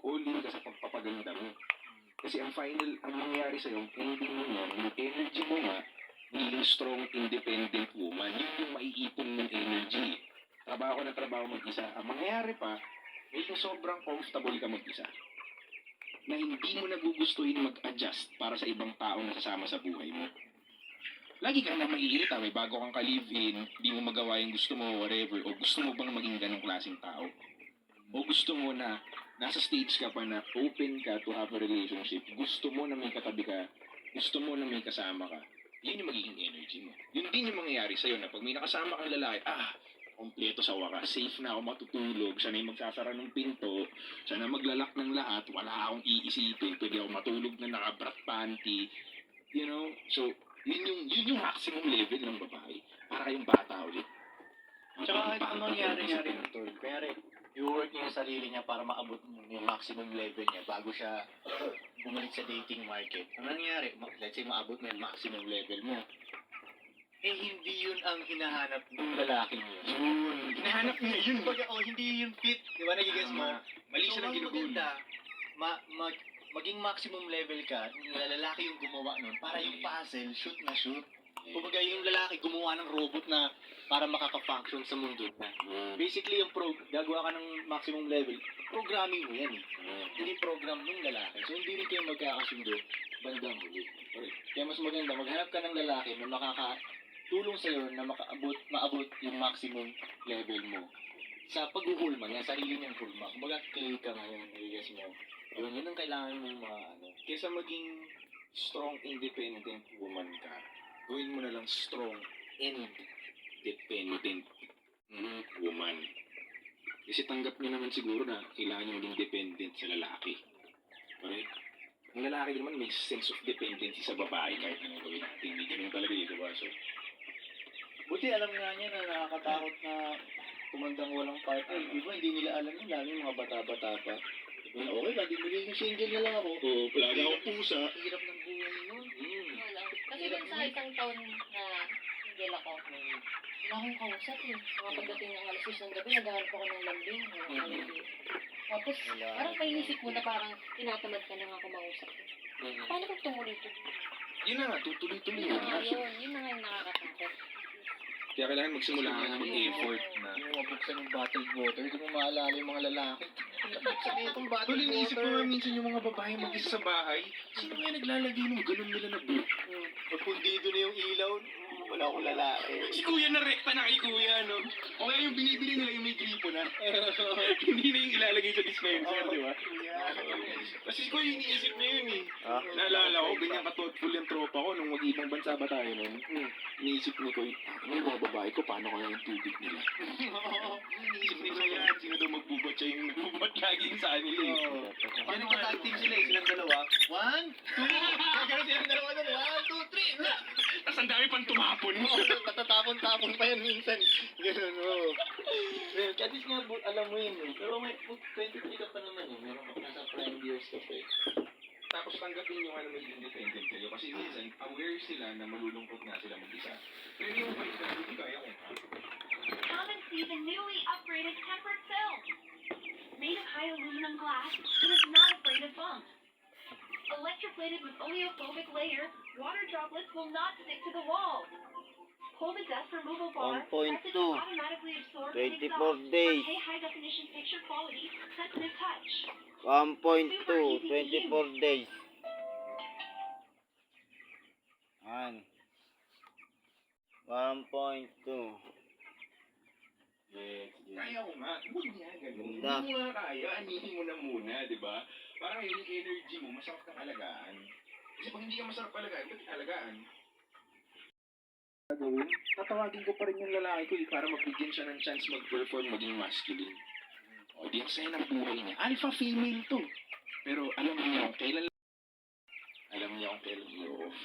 all in ka sa pagpapaganda mo. Kasi ang mangyayari sa'yo, ang ending mo yan, yung energy mo nga, magiging strong, independent woman, yun yung maiipon mong energy. Trabaho na trabaho mag-isa. Ang mangyayari pa, magiging sobrang comfortable ka mag-isa. Na hindi mo nagugustuhin mag-adjust para sa ibang taong nasasama sa buhay mo. Lagi kang na maiirita, may bago kang ka-live-in, di mo magawa yung gusto mo, whatever, o gusto mo bang maging ganong klaseng tao? O gusto mo na nasa stage ka pa na open ka to have a relationship, gusto mo na may katabi ka, gusto mo na may kasama ka, yun yung magiging energy mo. Yun din yung mangyayari sa'yo na pag may nakasama kang lalaki, kompleto sa wakas, safe na ako matutulog, siya na yung magsasara ng pinto, siya na maglalak ng lahat, wala akong iisipin, pwede ako matulog na naka-brat panty, you know? So, yun yung maximum level ng babae. Para kayong bata ulit. Tsaka ang nangyari niya rin, Tol, kaya i-work niya yung sarili niya para maabot yung maximum level niya bago siya bumalik sa dating market. Ang nangyari, let's say maabot mo yung maximum level mo, hindi yun ang hinahanap ng lalaki mo. Hinahanap niya yun. Hindi yun fit. Di ba, nagigets mo? Mali siya ng ginugol. Maging maximum level ka, lalaki yung gumawa nun, para yung puzzle, shoot na shoot. Kumbaga yung lalaki gumawa ng robot na para makaka-function sa mundo na. Basically, yung gagawa ka ng maximum level, programming mo yan eh. Hindi program ng lalaki. So, hindi rin kayo magkakasundo bandang huli. Kaya mas maganda, maghanap ka ng lalaki na makakatulong sa'yo na maabot yung maximum level mo. Sa pag-uhulma niya, sarili niyang hulma. Kumbaga, clay ka ngayon, yes mo. Yun ang kailangan mong Kesa maging strong, independent woman ka, gawin mo na lang strong, independent woman. Kasi tanggap niyo naman siguro na kailangan niyo maging dependent sa lalaki. Correct? Ang lalaki naman may sense of dependency sa babae kahit anong gawin natin. Hindi ganun talaga yun, diba? So, buti alam nga niya na nakakatakot na tumandang walang partner. Iba, hindi nila alam yun. Lalo yung mga bata-bata pa. Okay, lagi magiging single na lang ako. Oo, palagi akong pusa. Hirap ng buhay nun. Wala. Kasi dun sa isang taon na single ako, wala akong kausap eh. Mga pagdating ng alas 6 ng gabi, naghahanap ako ng lambing. Tapos, parang kainisip mo na parang tinatamad ka na nga kumausap. Paano kung tumuloy ito? Yun na nga, tutuloy-tuloy Yun na na. nga yun. Yun na nga yung nakakatakot. Kaya kailangan magsimula ka ng effort na. Yung mabuksan yung bottled water, hindi mo maalala yung mga lalaki. Sabi itong bottled Tuloy, naisip ko water. nga minsan yung mga babae mag-isa sa bahay. Sino nga naglalagay ng ganun nila na book? Pag pundido na yung ilaw, wala akong lalaki. Si kuya na rekta na kay kuya, no? O kaya yung binibili nila yung may gripo na. Hindi na yung ilalagay sa dispenser, di ba? Kasi si kuya iniisip niya yun eh. Naalala ko, ganyan ka-thoughtful yung tropa ko nung mag-ibang bansa ba tayo nun. Iniisip ni kuya, yung mga babae ko, paano kaya yung tubig nila? Iniisip ni kuya, sino daw magbubat siya yung nagbubat lagi sa kanila eh. Paano ka tag team sila eh, silang dalawa? 1, 2, gano'n silang dalawa nun, 1, 2, 3, Tapos ang dami pang tumapon mo. Natatapon-tapon pa yan minsan. Ganun, oo. At least nga, alam mo yun eh. Pero may 23 ka pa naman eh. Meron ka nasa prime years ka pa eh. Tapos tanggapin nyo nga na maging independent kayo. Kasi minsan, aware sila na malulungkot nga sila mag-isa. Pero yung fight na hindi kaya kung Come and see the newly upgraded tempered film. Made of high aluminum glass, it is not afraid of bumps. Electroplated with oleophobic layer, water droplets will not stick to the walls. Hold the dust removal bar, press it to automatically absorb and 24 exhaust days. for high definition picture quality, sensitive touch. 1.2, 24 days. Yan. 1.2. yes. Kaya ko nga. Huwag niya, ganun. Ganda. Hindi mo nga kaya, anihin mo na muna, di ba? Parang yung energy mo, masarap kang alagaan. Kasi pag hindi ka masarap alagaan, ba't alagaan? Gagawin, tatawagin ko pa rin yung lalaki ko para magbigyan siya ng chance mag-perform maging masculine. O, di ang saya ng buhay niya. Alpha female to. Pero alam niya kung kailan i-off.